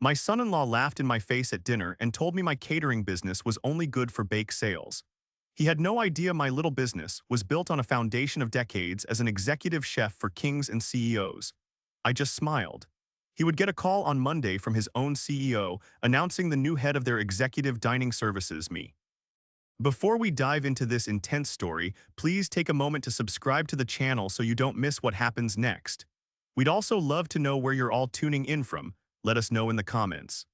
My son-in-law laughed in my face at dinner and told me my catering business was only good for bake sales. He had no idea my little business was built on a foundation of decades as an executive chef for kings and CEOs. I just smiled. He would get a call on Monday from his own CEO announcing the new head of their executive dining services, me. Before we dive into this intense story, please take a moment to subscribe to the channel so you don't miss what happens next. We'd also love to know where you're all tuning in from. Let us know in the comments.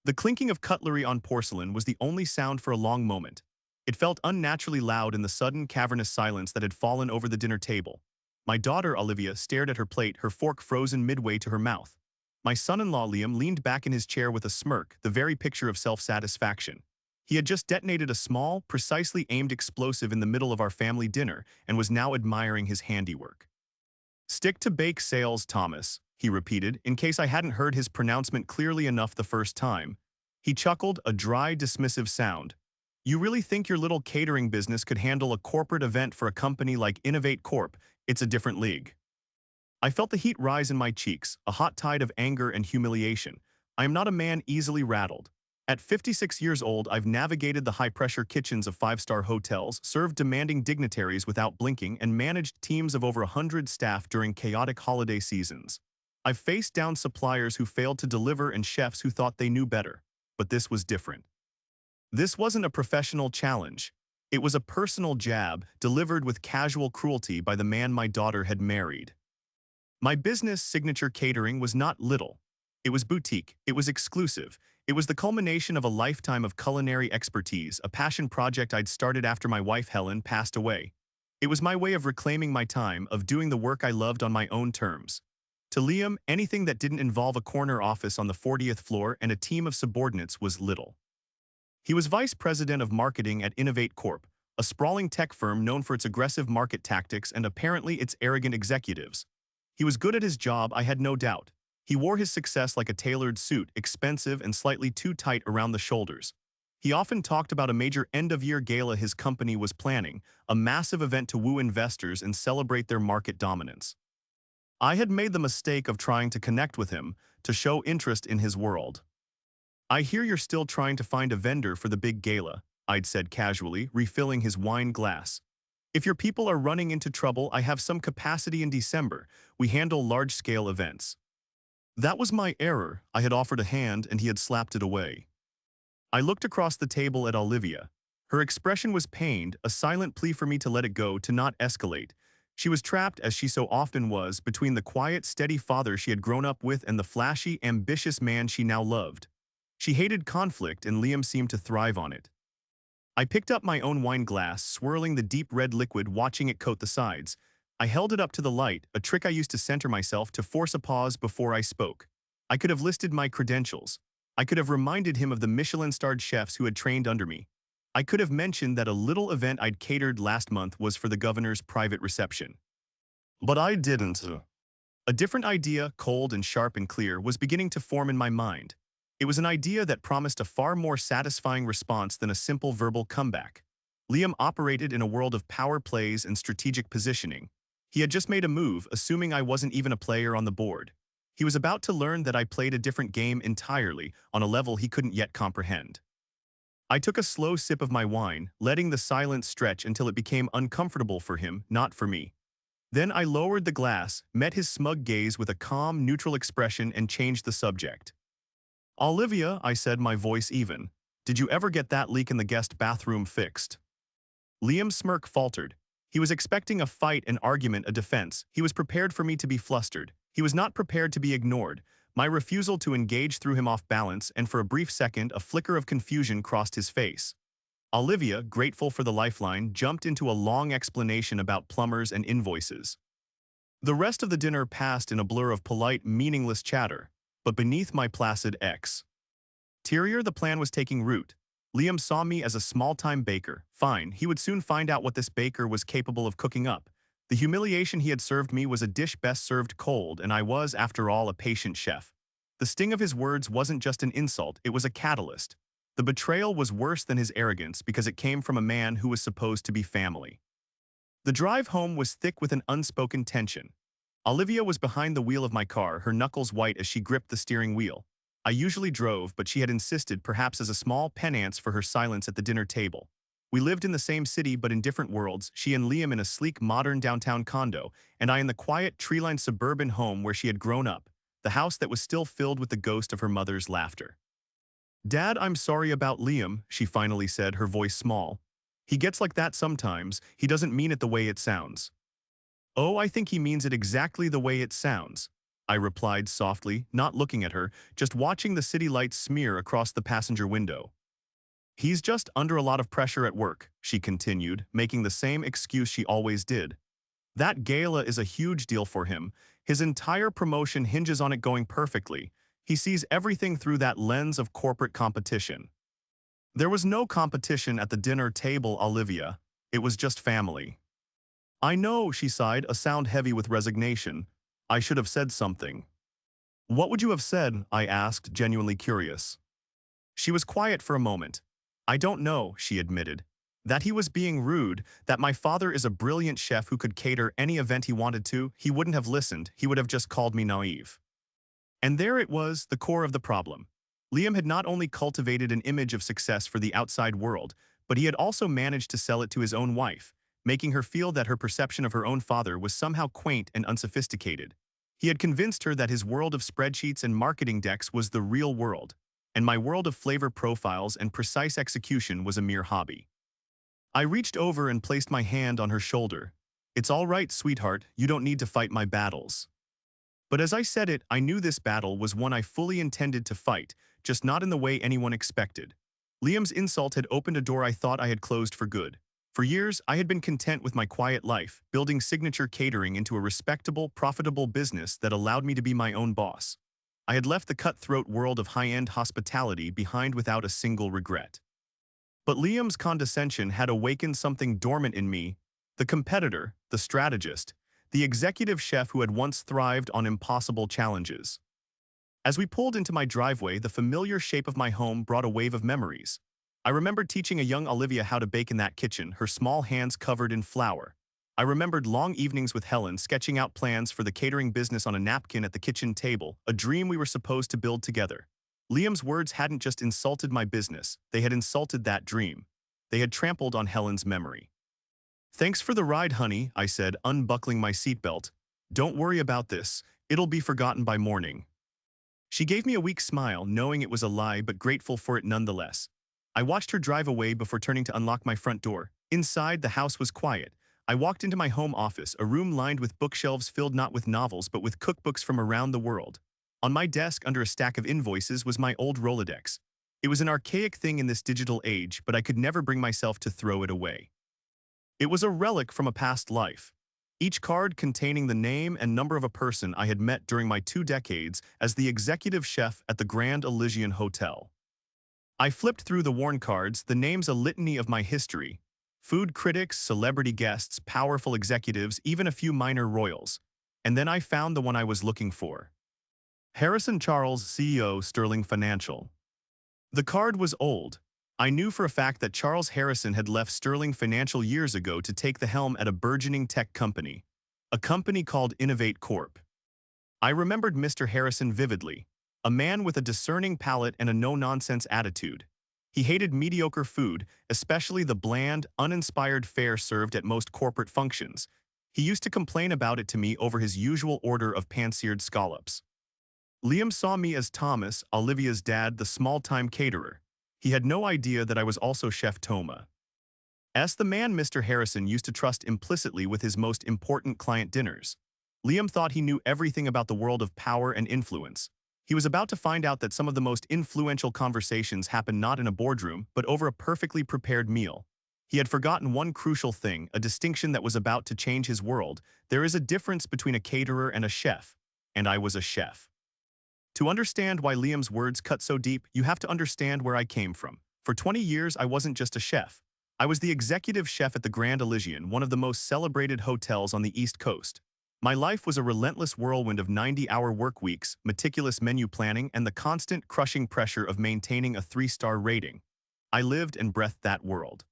The clinking of cutlery on porcelain was the only sound for a long moment. It felt unnaturally loud in the sudden, cavernous silence that had fallen over the dinner table. My daughter, Olivia, stared at her plate, her fork frozen midway to her mouth. My son-in-law, Liam, leaned back in his chair with a smirk, the very picture of self-satisfaction. He had just detonated a small, precisely aimed explosive in the middle of our family dinner and was now admiring his handiwork. "Stick to bake sales, Thomas," he repeated, in case I hadn't heard his pronouncement clearly enough the first time. He chuckled, a dry, dismissive sound. "You really think your little catering business could handle a corporate event for a company like Innovate Corp? It's a different league." I felt the heat rise in my cheeks, a hot tide of anger and humiliation. I am not a man easily rattled. At 56 years old, I've navigated the high-pressure kitchens of five-star hotels, served demanding dignitaries without blinking, and managed teams of over 100 staff during chaotic holiday seasons. I've faced down suppliers who failed to deliver and chefs who thought they knew better. But this was different. This wasn't a professional challenge. It was a personal jab, delivered with casual cruelty by the man my daughter had married. My business, Signature Catering, was not little. It was boutique, it was exclusive, it was the culmination of a lifetime of culinary expertise, a passion project I'd started after my wife Helen passed away. It was my way of reclaiming my time, of doing the work I loved on my own terms. To Liam, anything that didn't involve a corner office on the 40th floor and a team of subordinates was little. He was vice president of marketing at Innovate Corp, a sprawling tech firm known for its aggressive market tactics and apparently its arrogant executives. He was good at his job, I had no doubt. He wore his success like a tailored suit, expensive and slightly too tight around the shoulders. He often talked about a major end-of-year gala his company was planning, a massive event to woo investors and celebrate their market dominance. I had made the mistake of trying to connect with him, to show interest in his world. "I hear you're still trying to find a vendor for the big gala," I'd said casually, refilling his wine glass. "If your people are running into trouble, I have some capacity in December. We handle large-scale events." That was my error. I had offered a hand and he had slapped it away. I looked across the table at Olivia. Her expression was pained, a silent plea for me to let it go, to not escalate. She was trapped, as she so often was, between the quiet, steady father she had grown up with and the flashy, ambitious man she now loved. She hated conflict and Liam seemed to thrive on it. I picked up my own wine glass, swirling the deep red liquid, watching it coat the sides. I held it up to the light, a trick I used to center myself, to force a pause before I spoke. I could have listed my credentials. I could have reminded him of the Michelin-starred chefs who had trained under me. I could have mentioned that a little event I'd catered last month was for the governor's private reception. But I didn't. A different idea, cold and sharp and clear, was beginning to form in my mind. It was an idea that promised a far more satisfying response than a simple verbal comeback. Liam operated in a world of power plays and strategic positioning. He had just made a move, assuming I wasn't even a player on the board. He was about to learn that I played a different game entirely, on a level he couldn't yet comprehend. I took a slow sip of my wine, letting the silence stretch until it became uncomfortable for him, not for me. Then I lowered the glass, met his smug gaze with a calm, neutral expression, and changed the subject. "Olivia," I said, my voice even, "did you ever get that leak in the guest bathroom fixed?" Liam's smirk faltered. He was expecting a fight, an argument, a defense. He was prepared for me to be flustered. He was not prepared to be ignored. My refusal to engage threw him off balance, and for a brief second, a flicker of confusion crossed his face. Olivia, grateful for the lifeline, jumped into a long explanation about plumbers and invoices. The rest of the dinner passed in a blur of polite, meaningless chatter, but beneath my placid exterior, the plan was taking root. Liam saw me as a small-time baker. Fine, he would soon find out what this baker was capable of cooking up. The humiliation he had served me was a dish best served cold, and I was, after all, a patient chef. The sting of his words wasn't just an insult, it was a catalyst. The betrayal was worse than his arrogance because it came from a man who was supposed to be family. The drive home was thick with an unspoken tension. Olivia was behind the wheel of my car, her knuckles white as she gripped the steering wheel. I usually drove, but she had insisted, perhaps as a small penance for her silence at the dinner table. We lived in the same city but in different worlds, she and Liam in a sleek modern downtown condo, and I in the quiet tree-lined suburban home where she had grown up, the house that was still filled with the ghost of her mother's laughter. "Dad, I'm sorry about Liam," she finally said, her voice small. "He gets like that sometimes, he doesn't mean it the way it sounds." "Oh, I think he means it exactly the way it sounds," I replied softly, not looking at her, just watching the city lights smear across the passenger window. "He's just under a lot of pressure at work," she continued, making the same excuse she always did. "That gala is a huge deal for him. His entire promotion hinges on it going perfectly. He sees everything through that lens of corporate competition." "There was no competition at the dinner table, Olivia. It was just family." "I know," she sighed, a sound heavy with resignation. "I should have said something." "What would you have said?" I asked, genuinely curious. She was quiet for a moment. "I don't know," she admitted. "That he was being rude, that my father is a brilliant chef who could cater any event he wanted to, he wouldn't have listened, he would have just called me naive." And there it was, the core of the problem. Liam had not only cultivated an image of success for the outside world, but he had also managed to sell it to his own wife, making her feel that her perception of her own father was somehow quaint and unsophisticated. He had convinced her that his world of spreadsheets and marketing decks was the real world, and my world of flavor profiles and precise execution was a mere hobby. I reached over and placed my hand on her shoulder. "It's all right, sweetheart, you don't need to fight my battles." But as I said it, I knew this battle was one I fully intended to fight, just not in the way anyone expected. Liam's insult had opened a door I thought I had closed for good. For years, I had been content with my quiet life, building signature catering into a respectable, profitable business that allowed me to be my own boss. I had left the cutthroat world of high-end hospitality behind without a single regret. But Liam's condescension had awakened something dormant in me, the competitor, the strategist, the executive chef who had once thrived on impossible challenges. As we pulled into my driveway, the familiar shape of my home brought a wave of memories. I remembered teaching a young Olivia how to bake in that kitchen, her small hands covered in flour. I remembered long evenings with Helen, sketching out plans for the catering business on a napkin at the kitchen table, a dream we were supposed to build together. Liam's words hadn't just insulted my business, they had insulted that dream. They had trampled on Helen's memory. "Thanks for the ride, honey," I said, unbuckling my seatbelt. "Don't worry about this, it'll be forgotten by morning." She gave me a weak smile, knowing it was a lie but grateful for it nonetheless. I watched her drive away before turning to unlock my front door. Inside, the house was quiet. I walked into my home office, a room lined with bookshelves filled not with novels but with cookbooks from around the world. On my desk, under a stack of invoices, was my old Rolodex. It was an archaic thing in this digital age, but I could never bring myself to throw it away. It was a relic from a past life. Each card containing the name and number of a person I had met during my 2 decades as the executive chef at the Grand Elysian Hotel. I flipped through the worn cards, the names a litany of my history. Food critics, celebrity guests, powerful executives, even a few minor royals. And then I found the one I was looking for. Harrison Charles, CEO, Sterling Financial. The card was old. I knew for a fact that Charles Harrison had left Sterling Financial years ago to take the helm at a burgeoning tech company, a company called Innovate Corp. I remembered Mr. Harrison vividly, a man with a discerning palate and a no-nonsense attitude. He hated mediocre food, especially the bland, uninspired fare served at most corporate functions. He used to complain about it to me over his usual order of pan-seared scallops. Liam saw me as Thomas, Olivia's dad, the small-time caterer. He had no idea that I was also Chef Toma. As the man Mr. Harrison used to trust implicitly with his most important client dinners. Liam thought he knew everything about the world of power and influence. He was about to find out that some of the most influential conversations happen not in a boardroom, but over a perfectly prepared meal. He had forgotten one crucial thing, a distinction that was about to change his world. There is a difference between a caterer and a chef, and I was a chef. To understand why Liam's words cut so deep, you have to understand where I came from. For 20 years, I wasn't just a chef. I was the executive chef at the Grand Elysian, one of the most celebrated hotels on the East Coast. My life was a relentless whirlwind of 90-hour work weeks, meticulous menu planning, and the constant, crushing pressure of maintaining a 3-star rating. I lived and breathed that world.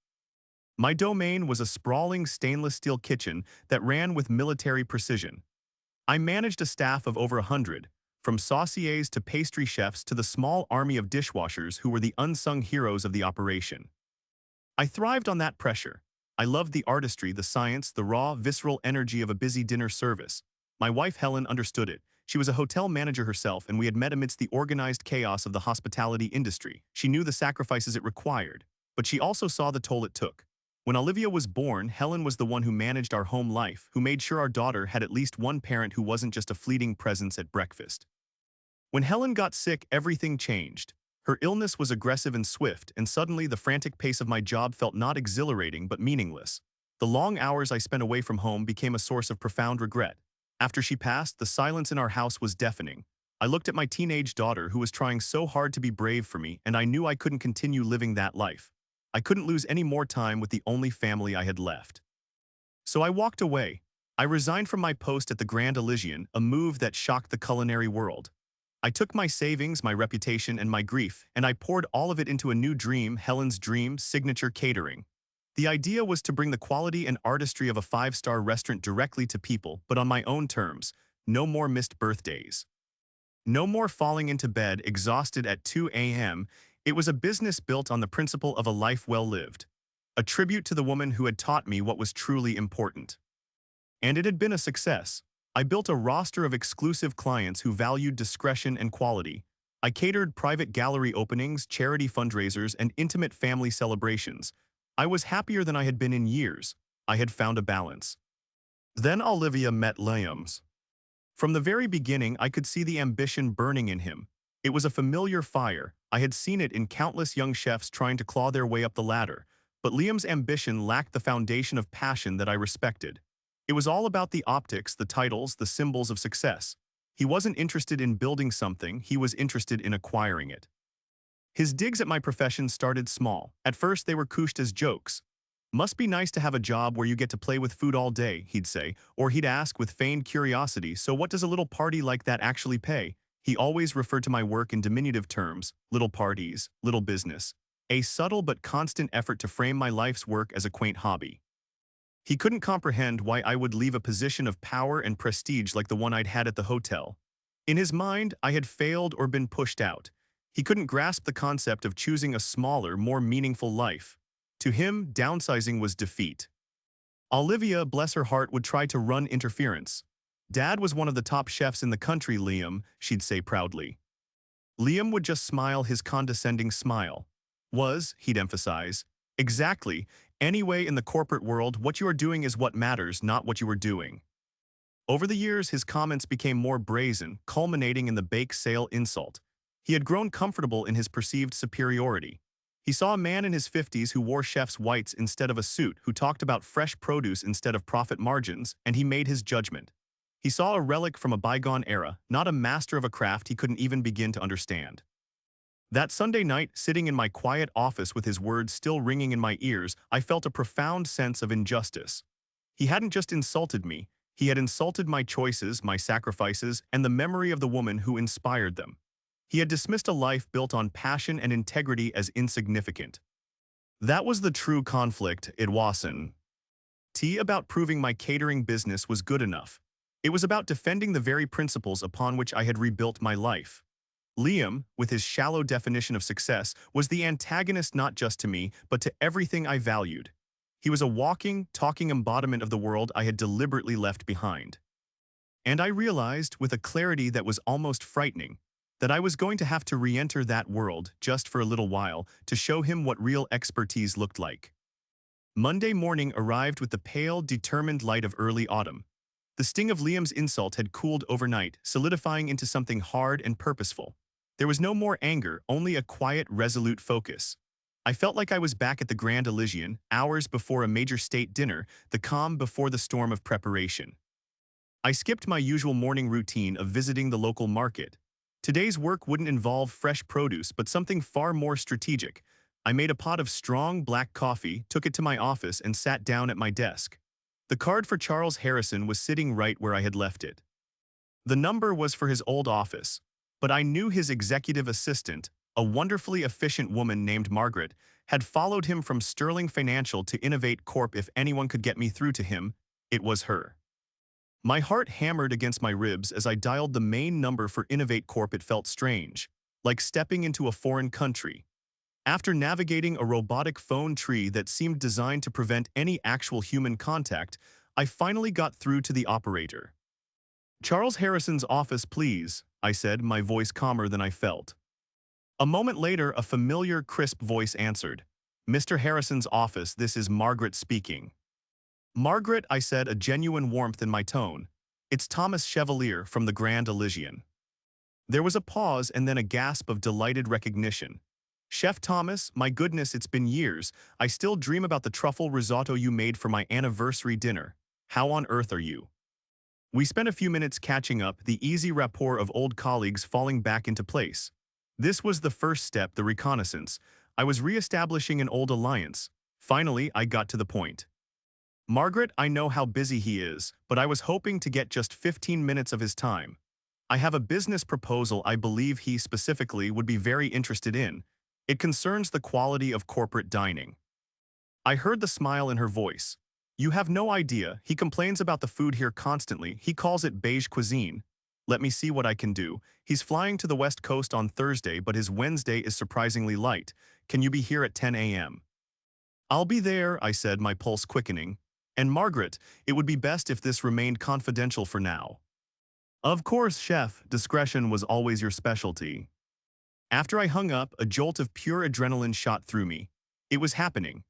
My domain was a sprawling stainless steel kitchen that ran with military precision. I managed a staff of over 100, from sauciers to pastry chefs to the small army of dishwashers who were the unsung heroes of the operation. I thrived on that pressure. I loved the artistry, the science, the raw, visceral energy of a busy dinner service. My wife Helen understood it. She was a hotel manager herself, and we had met amidst the organized chaos of the hospitality industry. She knew the sacrifices it required, but she also saw the toll it took. When Olivia was born, Helen was the one who managed our home life, who made sure our daughter had at least one parent who wasn't just a fleeting presence at breakfast. When Helen got sick, everything changed. Her illness was aggressive and swift, and suddenly the frantic pace of my job felt not exhilarating but meaningless. The long hours I spent away from home became a source of profound regret. After she passed, the silence in our house was deafening. I looked at my teenage daughter who was trying so hard to be brave for me, and I knew I couldn't continue living that life. I couldn't lose any more time with the only family I had left. So I walked away. I resigned from my post at the Grand Elysian, a move that shocked the culinary world. I took my savings, my reputation, and my grief, and I poured all of it into a new dream, Helen's dream, signature catering. The idea was to bring the quality and artistry of a five-star restaurant directly to people, but on my own terms. No more missed birthdays. No more falling into bed exhausted at 2 a.m. It was a business built on the principle of a life well lived. A tribute to the woman who had taught me what was truly important. And it had been a success. I built a roster of exclusive clients who valued discretion and quality. I catered private gallery openings, charity fundraisers, and intimate family celebrations. I was happier than I had been in years. I had found a balance. Then Olivia met Liam's. From the very beginning, I could see the ambition burning in him. It was a familiar fire. I had seen it in countless young chefs trying to claw their way up the ladder. But Liam's ambition lacked the foundation of passion that I respected. It was all about the optics, the titles, the symbols of success. He wasn't interested in building something, he was interested in acquiring it. His digs at my profession started small. At first, they were couched as jokes. "Must be nice to have a job where you get to play with food all day," he'd say, or he'd ask with feigned curiosity, "So what does a little party like that actually pay?" He always referred to my work in diminutive terms, little parties, little business. A subtle but constant effort to frame my life's work as a quaint hobby. He couldn't comprehend why I would leave a position of power and prestige like the one I'd had at the hotel. In his mind, I had failed or been pushed out. He couldn't grasp the concept of choosing a smaller, more meaningful life. To him, downsizing was defeat. Olivia, bless her heart, would try to run interference. "Dad was one of the top chefs in the country, Liam," she'd say proudly. Liam would just smile his condescending smile. He'd emphasize. "Exactly. Anyway, in the corporate world, what you are doing is what matters, not what you are doing." Over the years, his comments became more brazen, culminating in the bake sale insult. He had grown comfortable in his perceived superiority. He saw a man in his 50s who wore chef's whites instead of a suit, who talked about fresh produce instead of profit margins, and he made his judgment. He saw a relic from a bygone era, not a master of a craft he couldn't even begin to understand. That Sunday night, sitting in my quiet office with his words still ringing in my ears, I felt a profound sense of injustice. He hadn't just insulted me, he had insulted my choices, my sacrifices, and the memory of the woman who inspired them. He had dismissed a life built on passion and integrity as insignificant. That was the true conflict, it wasn't about proving my catering business was good enough. It was about defending the very principles upon which I had rebuilt my life. Liam, with his shallow definition of success, was the antagonist not just to me, but to everything I valued. He was a walking, talking embodiment of the world I had deliberately left behind. And I realized, with a clarity that was almost frightening, that I was going to have to re-enter that world, just for a little while, to show him what real expertise looked like. Monday morning arrived with the pale, determined light of early autumn. The sting of Liam's insult had cooled overnight, solidifying into something hard and purposeful. There was no more anger, only a quiet, resolute focus. I felt like I was back at the Grand Elysian, hours before a major state dinner, the calm before the storm of preparation. I skipped my usual morning routine of visiting the local market. Today's work wouldn't involve fresh produce, but something far more strategic. I made a pot of strong black coffee, took it to my office, and sat down at my desk. The card for Charles Harrison was sitting right where I had left it. The number was for his old office, but I knew his executive assistant, a wonderfully efficient woman named Margaret, had followed him from Sterling Financial to Innovate Corp. If anyone could get me through to him, it was her. My heart hammered against my ribs as I dialed the main number for Innovate Corp. It felt strange, like stepping into a foreign country. After navigating a robotic phone tree that seemed designed to prevent any actual human contact, I finally got through to the operator. "Charles Harrison's office, please," I said, my voice calmer than I felt. A moment later, a familiar, crisp voice answered. "Mr. Harrison's office, this is Margaret speaking." "Margaret," I said, a genuine warmth in my tone. "It's Thomas Chevalier from the Grand Elysian." There was a pause and then a gasp of delighted recognition. "Chef Thomas, my goodness, it's been years. I still dream about the truffle risotto you made for my anniversary dinner. How on earth are you?" We spent a few minutes catching up, the easy rapport of old colleagues falling back into place. This was the first step, the reconnaissance. I was re-establishing an old alliance. Finally, I got to the point. "Margaret, I know how busy he is, but I was hoping to get just 15 minutes of his time. I have a business proposal I believe he specifically would be very interested in. It concerns the quality of corporate dining." I heard the smile in her voice. "You have no idea, he complains about the food here constantly. He calls it beige cuisine. Let me see what I can do. He's flying to the West Coast on Thursday, but his Wednesday is surprisingly light. Can you be here at 10 a.m.? "I'll be there," I said, my pulse quickening. "And Margaret, it would be best if this remained confidential for now." "Of course, chef, discretion was always your specialty." After I hung up, a jolt of pure adrenaline shot through me. It was happening.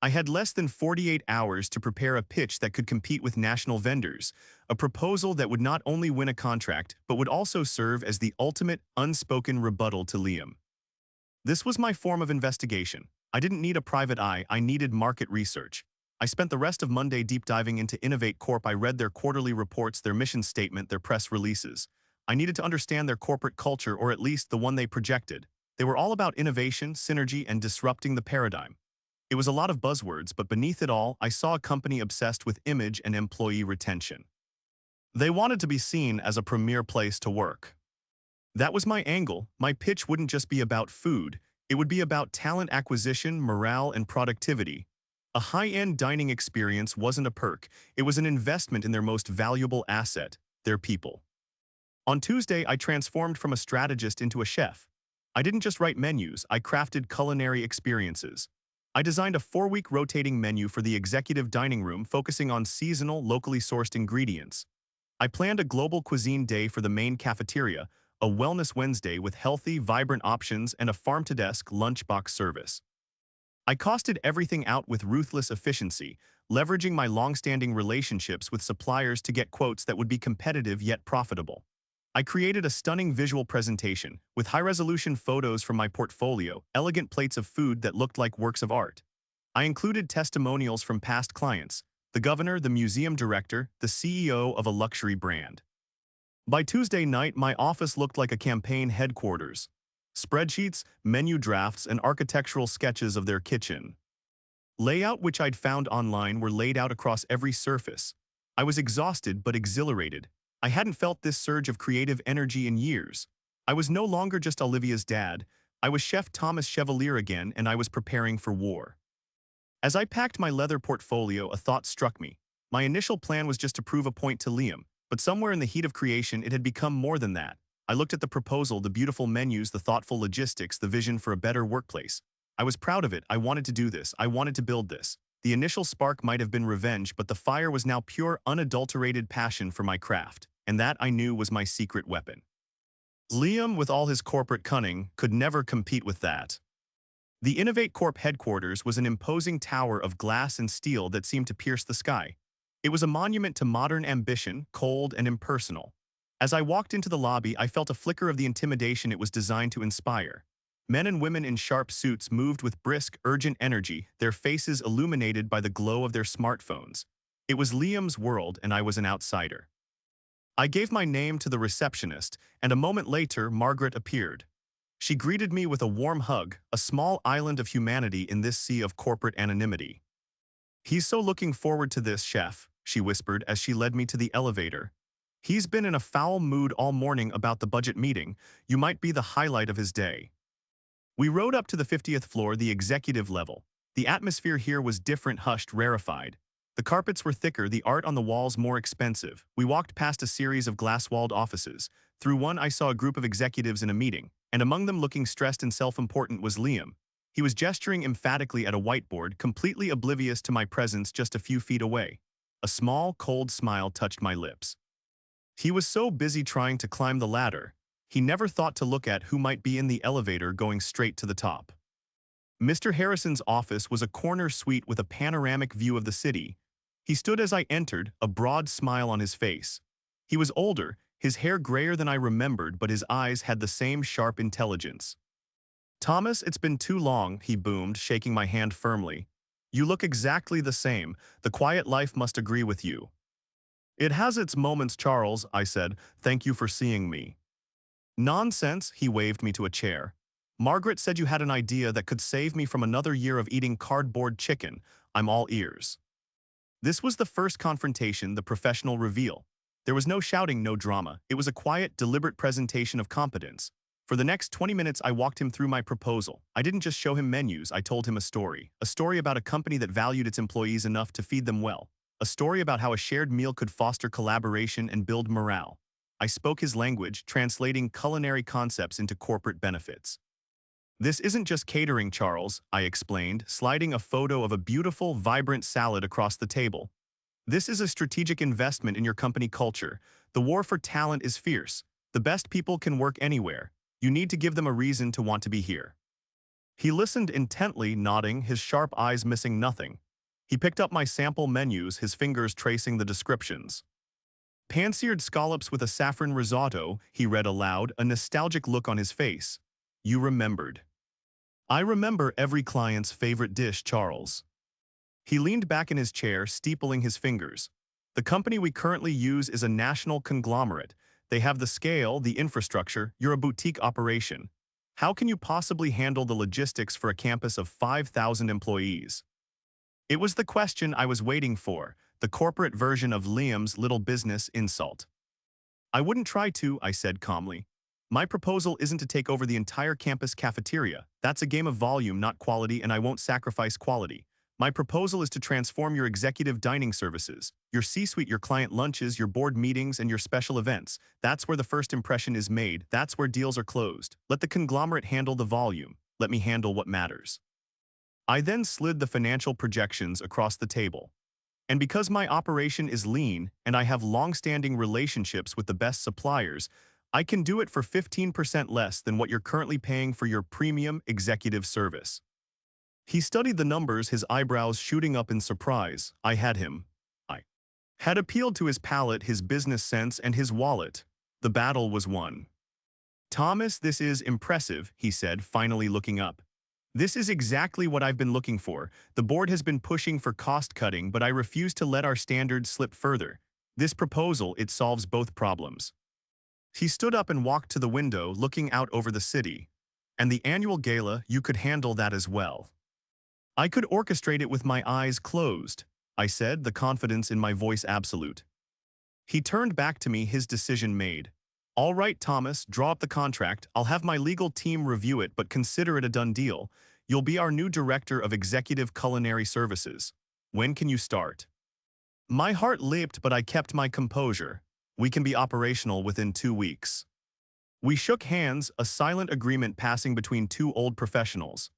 I had less than 48 hours to prepare a pitch that could compete with national vendors, a proposal that would not only win a contract, but would also serve as the ultimate, unspoken rebuttal to Liam. This was my form of investigation. I didn't need a private eye, I needed market research. I spent the rest of Monday deep diving into Innovate Corp. I read their quarterly reports, their mission statement, their press releases. I needed to understand their corporate culture, or at least the one they projected. They were all about innovation, synergy, and disrupting the paradigm. It was a lot of buzzwords, but beneath it all, I saw a company obsessed with image and employee retention. They wanted to be seen as a premier place to work. That was my angle. My pitch wouldn't just be about food, it would be about talent acquisition, morale, and productivity. A high-end dining experience wasn't a perk, it was an investment in their most valuable asset, their people. On Tuesday, I transformed from a strategist into a chef. I didn't just write menus, I crafted culinary experiences. I designed a 4-week rotating menu for the executive dining room focusing on seasonal, locally sourced ingredients. I planned a global cuisine day for the main cafeteria, a wellness Wednesday with healthy, vibrant options, and a farm-to-desk lunchbox service. I costed everything out with ruthless efficiency, leveraging my long-standing relationships with suppliers to get quotes that would be competitive yet profitable. I created a stunning visual presentation, with high-resolution photos from my portfolio, elegant plates of food that looked like works of art. I included testimonials from past clients, the governor, the museum director, the CEO of a luxury brand. By Tuesday night, my office looked like a campaign headquarters. Spreadsheets, menu drafts, and architectural sketches of their kitchen. Layout which I'd found online were laid out across every surface. I was exhausted but exhilarated. I hadn't felt this surge of creative energy in years. I was no longer just Olivia's dad. I was Chef Thomas Chevalier again, and I was preparing for war. As I packed my leather portfolio, a thought struck me. My initial plan was just to prove a point to Liam, but somewhere in the heat of creation it had become more than that. I looked at the proposal, the beautiful menus, the thoughtful logistics, the vision for a better workplace. I was proud of it. I wanted to do this. I wanted to build this. The initial spark might have been revenge, but the fire was now pure, unadulterated passion for my craft, and that I knew was my secret weapon. Liam, with all his corporate cunning, could never compete with that. The Innovate Corp headquarters was an imposing tower of glass and steel that seemed to pierce the sky. It was a monument to modern ambition, cold and impersonal. As I walked into the lobby, I felt a flicker of the intimidation it was designed to inspire. Men and women in sharp suits moved with brisk, urgent energy, their faces illuminated by the glow of their smartphones. It was Liam's world, and I was an outsider. I gave my name to the receptionist, and a moment later, Margaret appeared. She greeted me with a warm hug, a small island of humanity in this sea of corporate anonymity. "He's so looking forward to this, chef," she whispered as she led me to the elevator. "He's been in a foul mood all morning about the budget meeting. You might be the highlight of his day." We rode up to the 50th floor, the executive level. The atmosphere here was different, hushed, rarefied. The carpets were thicker, the art on the walls more expensive. We walked past a series of glass-walled offices. Through one I saw a group of executives in a meeting, and among them looking stressed and self-important was Liam. He was gesturing emphatically at a whiteboard, completely oblivious to my presence just a few feet away. A small, cold smile touched my lips. He was so busy trying to climb the ladder, he never thought to look at who might be in the elevator going straight to the top. Mr. Harrison's office was a corner suite with a panoramic view of the city. He stood as I entered, a broad smile on his face. He was older, his hair grayer than I remembered, but his eyes had the same sharp intelligence. "Thomas, it's been too long," he boomed, shaking my hand firmly. "You look exactly the same. The quiet life must agree with you." "It has its moments, Charles," I said. "Thank you for seeing me." "Nonsense," he waved me to a chair. "Margaret said you had an idea that could save me from another year of eating cardboard chicken. I'm all ears." This was the first confrontation, the professional reveal. There was no shouting, no drama. It was a quiet, deliberate presentation of competence. For the next 20 minutes, I walked him through my proposal. I didn't just show him menus, I told him a story. A story about a company that valued its employees enough to feed them well. A story about how a shared meal could foster collaboration and build morale. I spoke his language, translating culinary concepts into corporate benefits. "This isn't just catering, Charles," I explained, sliding a photo of a beautiful, vibrant salad across the table. "This is a strategic investment in your company culture. The war for talent is fierce. The best people can work anywhere. You need to give them a reason to want to be here." He listened intently, nodding, his sharp eyes missing nothing. He picked up my sample menus, his fingers tracing the descriptions. "Pan-seared scallops with a saffron risotto," he read aloud, a nostalgic look on his face. "You remembered." "I remember every client's favorite dish, Charles." He leaned back in his chair, steepling his fingers. "The company we currently use is a national conglomerate. They have the scale, the infrastructure. You're a boutique operation. How can you possibly handle the logistics for a campus of 5,000 employees?" It was the question I was waiting for, the corporate version of Liam's little business insult. "I wouldn't try to," I said calmly. "My proposal isn't to take over the entire campus cafeteria. That's a game of volume, not quality, and I won't sacrifice quality. My proposal is to transform your executive dining services, your C-suite, your client lunches, your board meetings, and your special events. That's where the first impression is made. That's where deals are closed. Let the conglomerate handle the volume. Let me handle what matters." I then slid the financial projections across the table. "And because my operation is lean and I have long-standing relationships with the best suppliers, I can do it for 15% less than what you're currently paying for your premium executive service." He studied the numbers, his eyebrows shooting up in surprise. I had appealed to his palate, his business sense, and his wallet. The battle was won. "Thomas, this is impressive," he said, finally looking up. "This is exactly what I've been looking for. The board has been pushing for cost-cutting, but I refuse to let our standards slip further. This proposal, it solves both problems." He stood up and walked to the window, looking out over the city. "And the annual gala, you could handle that as well." "I could orchestrate it with my eyes closed," I said, the confidence in my voice absolute. He turned back to me, his decision made. "All right, Thomas, draw up the contract. I'll have my legal team review it, but consider it a done deal. You'll be our new Director of Executive Culinary Services. When can you start?" My heart leaped, but I kept my composure. "We can be operational within 2 weeks." We shook hands, a silent agreement passing between two old professionals.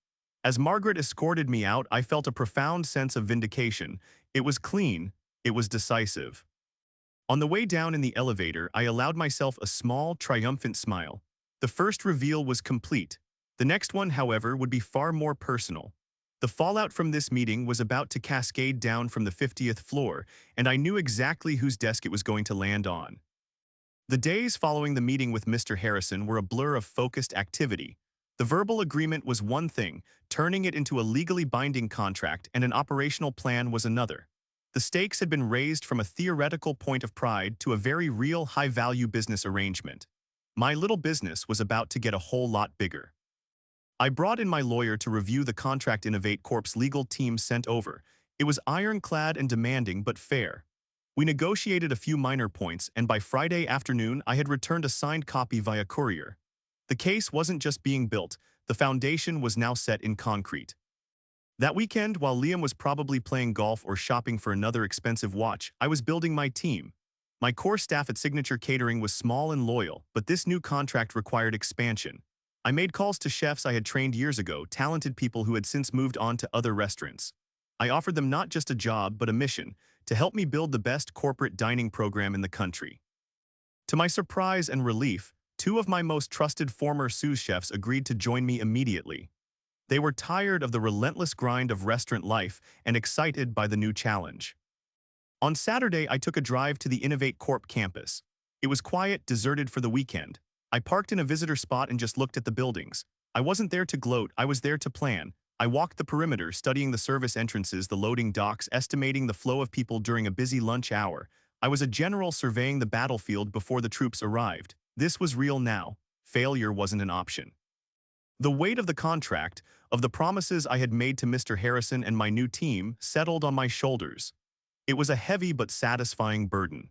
As Margaret escorted me out, I felt a profound sense of vindication. It was clean. It was decisive. On the way down in the elevator, I allowed myself a small, triumphant smile. The first reveal was complete. The next one, however, would be far more personal. The fallout from this meeting was about to cascade down from the 50th floor, and I knew exactly whose desk it was going to land on. The days following the meeting with Mr. Harrison were a blur of focused activity. The verbal agreement was one thing, turning it into a legally binding contract and an operational plan was another. The stakes had been raised from a theoretical point of pride to a very real high-value business arrangement. My little business was about to get a whole lot bigger. I brought in my lawyer to review the contract Innovate Corp's legal team sent over. It was ironclad and demanding, but fair. We negotiated a few minor points, and by Friday afternoon I had returned a signed copy via courier. The case wasn't just being built, the foundation was now set in concrete. That weekend, while Liam was probably playing golf or shopping for another expensive watch, I was building my team. My core staff at Signature Catering was small and loyal, but this new contract required expansion. I made calls to chefs I had trained years ago, talented people who had since moved on to other restaurants. I offered them not just a job, but a mission, to help me build the best corporate dining program in the country. To my surprise and relief, two of my most trusted former sous chefs agreed to join me immediately. They were tired of the relentless grind of restaurant life and excited by the new challenge. On Saturday, I took a drive to the Innovate Corp campus. It was quiet, deserted for the weekend. I parked in a visitor spot and just looked at the buildings. I wasn't there to gloat, I was there to plan. I walked the perimeter, studying the service entrances, the loading docks, estimating the flow of people during a busy lunch hour. I was a general surveying the battlefield before the troops arrived. This was real now. Failure wasn't an option. The weight of the contract, of the promises I had made to Mr. Harrison and my new team, settled on my shoulders. It was a heavy but satisfying burden.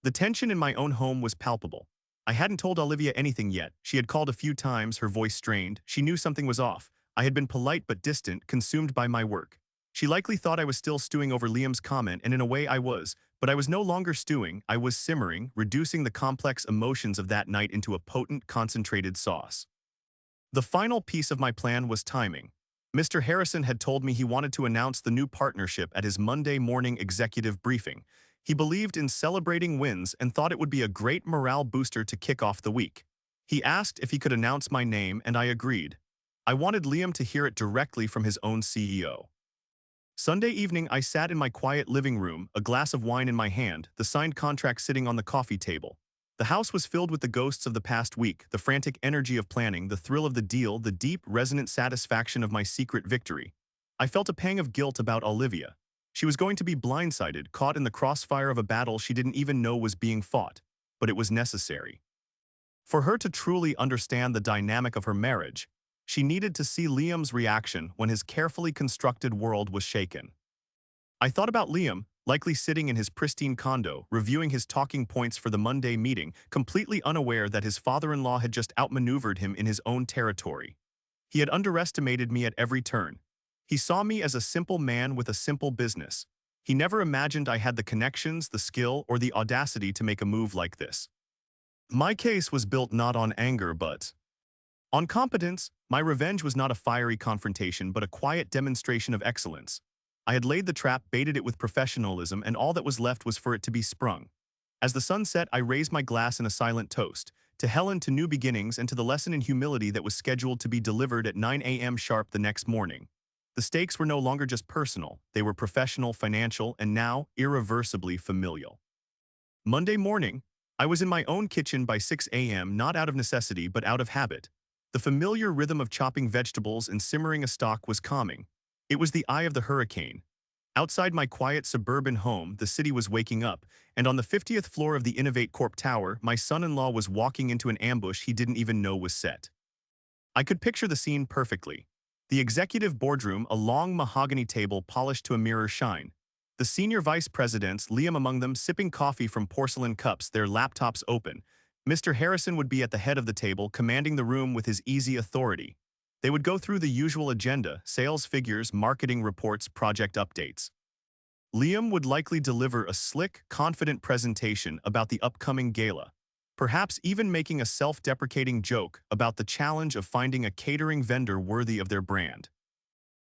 The tension in my own home was palpable. I hadn't told Olivia anything yet. She had called a few times, her voice strained. She knew something was off. I had been polite but distant, consumed by my work. She likely thought I was still stewing over Liam's comment, and in a way I was, but I was no longer stewing, I was simmering, reducing the complex emotions of that night into a potent, concentrated sauce. The final piece of my plan was timing. Mr. Harrison had told me he wanted to announce the new partnership at his Monday morning executive briefing. He believed in celebrating wins and thought it would be a great morale booster to kick off the week. He asked if he could announce my name, and I agreed. I wanted Liam to hear it directly from his own CEO. Sunday evening, I sat in my quiet living room, a glass of wine in my hand, the signed contract sitting on the coffee table. The house was filled with the ghosts of the past week, the frantic energy of planning, the thrill of the deal, the deep, resonant satisfaction of my secret victory. I felt a pang of guilt about Olivia. She was going to be blindsided, caught in the crossfire of a battle she didn't even know was being fought. But it was necessary. For her to truly understand the dynamic of her marriage, she needed to see Liam's reaction when his carefully constructed world was shaken. I thought about Liam, likely sitting in his pristine condo, reviewing his talking points for the Monday meeting, completely unaware that his father-in-law had just outmaneuvered him in his own territory. He had underestimated me at every turn. He saw me as a simple man with a simple business. He never imagined I had the connections, the skill, or the audacity to make a move like this. My case was built not on anger but on competence. My revenge was not a fiery confrontation but a quiet demonstration of excellence. I had laid the trap, baited it with professionalism, and all that was left was for it to be sprung. As the sun set, I raised my glass in a silent toast, to Helen, to new beginnings, and to the lesson in humility that was scheduled to be delivered at 9 a.m. sharp the next morning. The stakes were no longer just personal, they were professional, financial, and now irreversibly familial. Monday morning, I was in my own kitchen by 6 a.m., not out of necessity but out of habit. The familiar rhythm of chopping vegetables and simmering a stock was calming. It was the eye of the hurricane. Outside my quiet suburban home, the city was waking up, and on the 50th floor of the Innovate Corp Tower, my son-in-law was walking into an ambush he didn't even know was set. I could picture the scene perfectly. The executive boardroom, a long mahogany table polished to a mirror shine. The senior vice presidents, Liam among them, sipping coffee from porcelain cups, their laptops open. Mr. Harrison would be at the head of the table, commanding the room with his easy authority. They would go through the usual agenda: sales figures, marketing reports, project updates. Liam would likely deliver a slick, confident presentation about the upcoming gala, perhaps even making a self-deprecating joke about the challenge of finding a catering vendor worthy of their brand.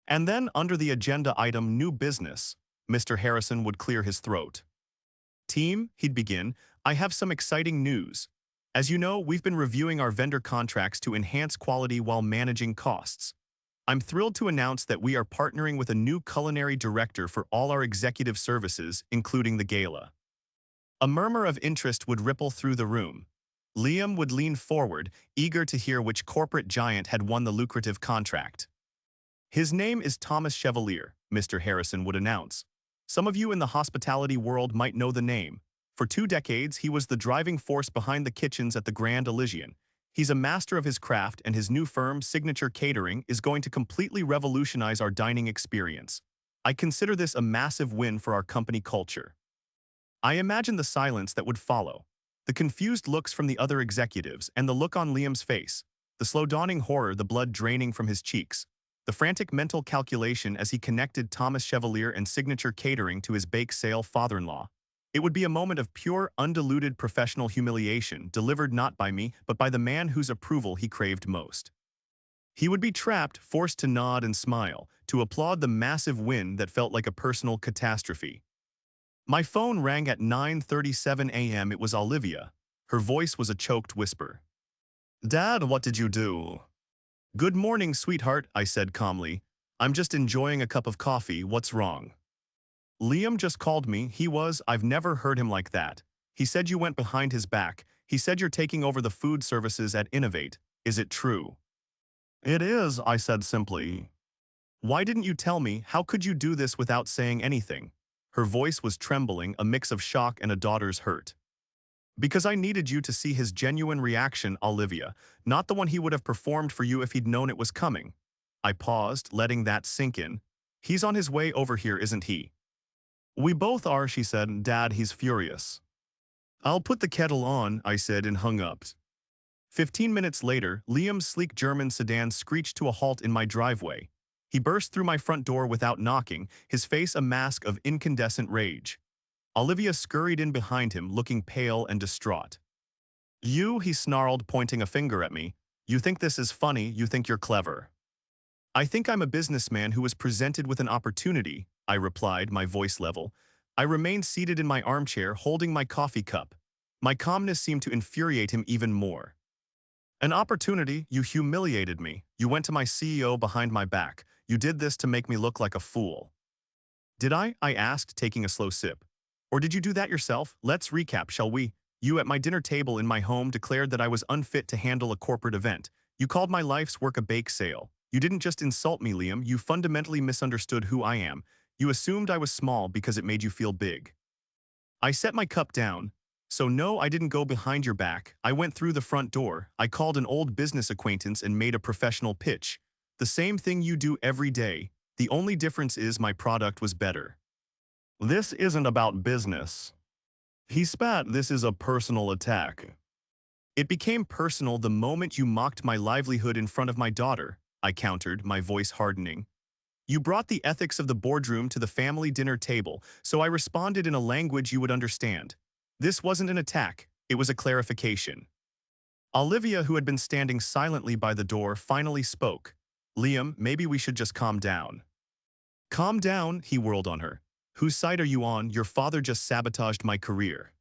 And then, under the agenda item New Business, Mr. Harrison would clear his throat. "Team," he'd begin, "I have some exciting news. As you know, we've been reviewing our vendor contracts to enhance quality while managing costs. I'm thrilled to announce that we are partnering with a new culinary director for all our executive services, including the gala." A murmur of interest would ripple through the room. Liam would lean forward, eager to hear which corporate giant had won the lucrative contract. "His name is Thomas Chevalier," Mr. Harrison would announce. "Some of you in the hospitality world might know the name. For 2 decades, he was the driving force behind the kitchens at the Grand Elysian. He's a master of his craft, and his new firm, Signature Catering, is going to completely revolutionize our dining experience. I consider this a massive win for our company culture." I imagine the silence that would follow, the confused looks from the other executives, and the look on Liam's face, the slow dawning horror, the blood draining from his cheeks. the frantic mental calculation as he connected Thomas Chevalier and Signature Catering to his bake sale father-in-law. It would be a moment of pure, undiluted professional humiliation, delivered not by me, but by the man whose approval he craved most. He would be trapped, forced to nod and smile, to applaud the massive win that felt like a personal catastrophe. My phone rang at 9:37 a.m. It was Olivia. Her voice was a choked whisper. "Dad, what did you do?" "Good morning, sweetheart," I said calmly. "I'm just enjoying a cup of coffee. What's wrong?" "Liam just called me. I've never heard him like that. He said you went behind his back. He said you're taking over the food services at Innovate. Is it true?" "It is," I said simply. "Why didn't you tell me? How could you do this without saying anything?" Her voice was trembling, a mix of shock and a daughter's hurt. "Because I needed you to see his genuine reaction, Olivia, not the one he would have performed for you if he'd known it was coming." I paused, letting that sink in. "He's on his way over here, isn't he?" "We both are," she said. "Dad, he's furious." "I'll put the kettle on," I said and hung up. 15 minutes later, Liam's sleek German sedan screeched to a halt in my driveway. He burst through my front door without knocking, his face a mask of incandescent rage. Olivia scurried in behind him, looking pale and distraught. "You," he snarled, pointing a finger at me. "You think this is funny, you think you're clever." "I think I'm a businessman who was presented with an opportunity," I replied, my voice level. I remained seated in my armchair, holding my coffee cup. My calmness seemed to infuriate him even more. "An opportunity? You humiliated me. You went to my CEO behind my back. You did this to make me look like a fool." "Did I?" I asked, taking a slow sip. "Or did you do that yourself? Let's recap, shall we? You at my dinner table in my home declared that I was unfit to handle a corporate event. You called my life's work a bake sale. You didn't just insult me, Liam, you fundamentally misunderstood who I am. You assumed I was small because it made you feel big." I set my cup down. "So no, I didn't go behind your back. I went through the front door. I called an old business acquaintance and made a professional pitch. The same thing you do every day. The only difference is my product was better." "This isn't about business." He spat. "This is a personal attack." "It became personal the moment you mocked my livelihood in front of my daughter," I countered, my voice hardening. "You brought the ethics of the boardroom to the family dinner table, so I responded in a language you would understand. This wasn't an attack, it was a clarification." Olivia, who had been standing silently by the door, finally spoke. "Liam, maybe we should just calm down." "Calm down," he whirled on her. "Whose side are you on? Your father just sabotaged my career."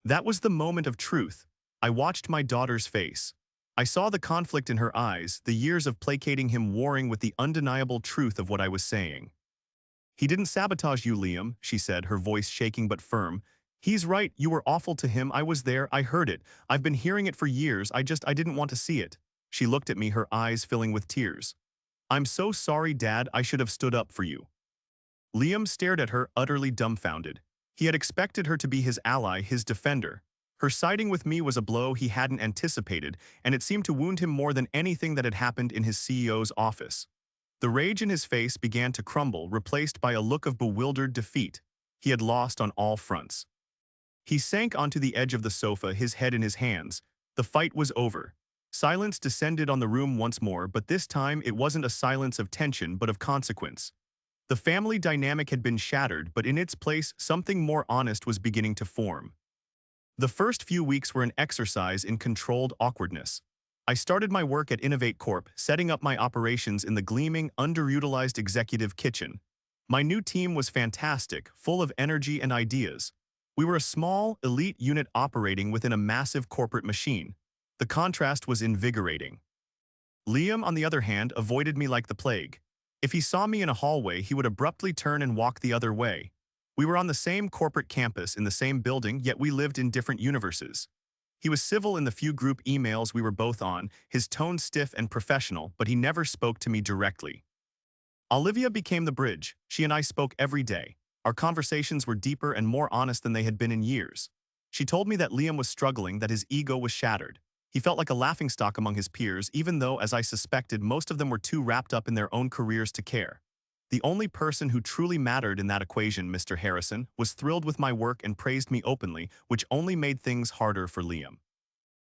That was the moment of truth. I watched my daughter's face. I saw the conflict in her eyes, the years of placating him warring with the undeniable truth of what I was saying. "He didn't sabotage you, Liam," she said, her voice shaking but firm. "He's right, you were awful to him. I was there, I heard it. I've been hearing it for years, I didn't want to see it." She looked at me, her eyes filling with tears. "I'm so sorry, Dad, I should have stood up for you." Liam stared at her, utterly dumbfounded. He had expected her to be his ally, his defender. Her siding with me was a blow he hadn't anticipated, and it seemed to wound him more than anything that had happened in his CEO's office. The rage in his face began to crumble, replaced by a look of bewildered defeat. He had lost on all fronts. He sank onto the edge of the sofa, his head in his hands. The fight was over. Silence descended on the room once more, but this time it wasn't a silence of tension but of consequence. The family dynamic had been shattered, but in its place, something more honest was beginning to form. The first few weeks were an exercise in controlled awkwardness. I started my work at Innovate Corp, setting up my operations in the gleaming, underutilized executive kitchen. My new team was fantastic, full of energy and ideas. We were a small, elite unit operating within a massive corporate machine. The contrast was invigorating. Liam, on the other hand, avoided me like the plague. If he saw me in a hallway, he would abruptly turn and walk the other way. We were on the same corporate campus in the same building, yet we lived in different universes. He was civil in the few group emails we were both on, his tone stiff and professional, but he never spoke to me directly. Olivia became the bridge. She and I spoke every day. Our conversations were deeper and more honest than they had been in years. She told me that Liam was struggling, that his ego was shattered. He felt like a laughingstock among his peers, even though, as I suspected, most of them were too wrapped up in their own careers to care. The only person who truly mattered in that equation, Mr. Harrison, was thrilled with my work and praised me openly, which only made things harder for Liam.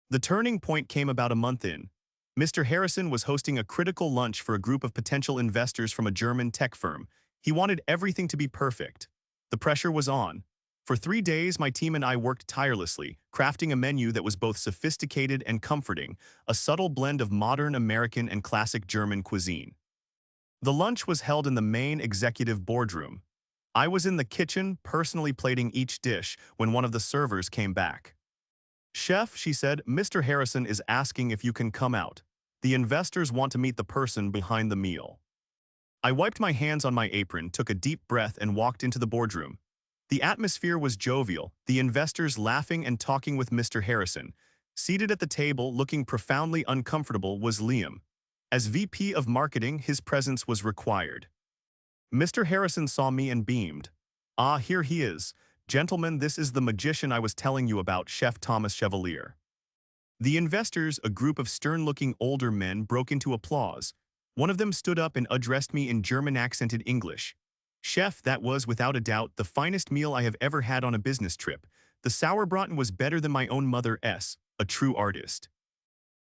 The turning point came about a month in. Mr. Harrison was hosting a critical lunch for a group of potential investors from a German tech firm. He wanted everything to be perfect. The pressure was on. For 3 days, my team and I worked tirelessly, crafting a menu that was both sophisticated and comforting, a subtle blend of modern American and classic German cuisine. The lunch was held in the main executive boardroom. I was in the kitchen, personally plating each dish, when one of the servers came back. "Chef," she said, "Mr. Harrison is asking if you can come out. The investors want to meet the person behind the meal." I wiped my hands on my apron, took a deep breath, and walked into the boardroom. The atmosphere was jovial, the investors laughing and talking with Mr. Harrison. Seated at the table, looking profoundly uncomfortable, was Liam. As VP of Marketing, his presence was required. Mr. Harrison saw me and beamed. "Ah, here he is. Gentlemen, this is the magician I was telling you about, Chef Thomas Chevalier." The investors, a group of stern-looking older men, broke into applause. One of them stood up and addressed me in German-accented English. "Chef, that was, without a doubt, the finest meal I have ever had on a business trip. The sauerbraten was better than my own mother, a true artist."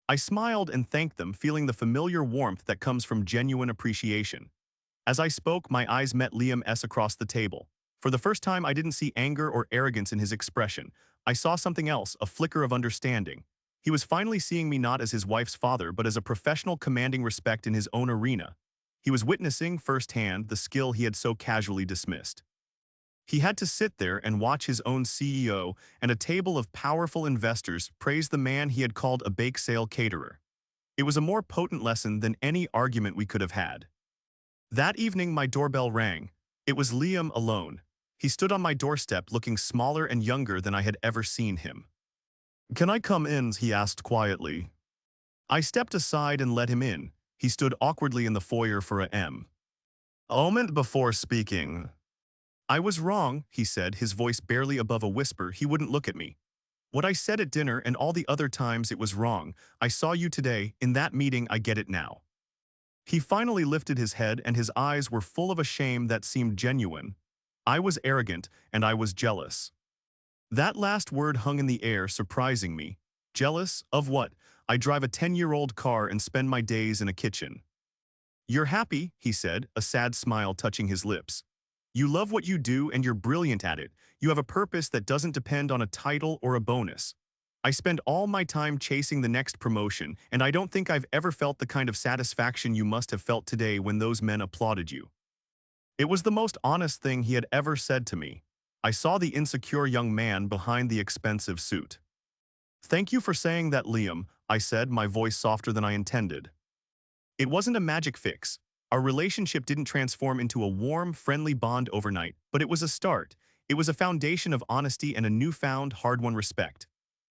I smiled and thanked them, feeling the familiar warmth that comes from genuine appreciation. As I spoke, my eyes met Liam's across the table. For the first time, I didn't see anger or arrogance in his expression. I saw something else, a flicker of understanding. He was finally seeing me not as his wife's father, but as a professional commanding respect in his own arena. He was witnessing firsthand the skill he had so casually dismissed. He had to sit there and watch his own CEO and a table of powerful investors praise the man he had called a bake sale caterer. It was a more potent lesson than any argument we could have had. That evening, my doorbell rang. It was Liam alone. He stood on my doorstep looking smaller and younger than I had ever seen him. "Can I come in?" he asked quietly. I stepped aside and let him in. He stood awkwardly in the foyer for a moment before speaking. "I was wrong," he said, his voice barely above a whisper. He wouldn't look at me. "What I said at dinner and all the other times, it was wrong. I saw you today. In that meeting, I get it now." He finally lifted his head, and his eyes were full of a shame that seemed genuine. I was arrogant, and I was jealous. That last word hung in the air, surprising me. Jealous? Of what? I drive a 10-year-old car and spend my days in a kitchen. "You're happy," he said, a sad smile touching his lips. "You love what you do and you're brilliant at it. You have a purpose that doesn't depend on a title or a bonus. I spend all my time chasing the next promotion, and I don't think I've ever felt the kind of satisfaction you must have felt today when those men applauded you." It was the most honest thing he had ever said to me. I saw the insecure young man behind the expensive suit. "Thank you for saying that, Liam," I said, my voice softer than I intended. It wasn't a magic fix. Our relationship didn't transform into a warm, friendly bond overnight, but it was a start. It was a foundation of honesty and a newfound, hard-won respect.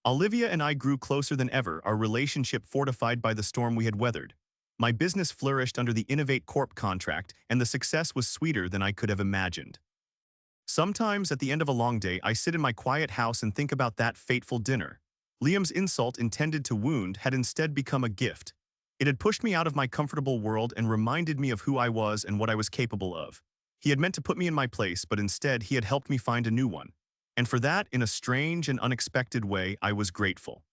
Olivia and I grew closer than ever, our relationship fortified by the storm we had weathered. My business flourished under the Innovate Corp contract, and the success was sweeter than I could have imagined. Sometimes, at the end of a long day, I sit in my quiet house and think about that fateful dinner. Liam's insult, intended to wound, had instead become a gift. It had pushed me out of my comfortable world and reminded me of who I was and what I was capable of. He had meant to put me in my place, but instead he had helped me find a new one. And for that, in a strange and unexpected way, I was grateful.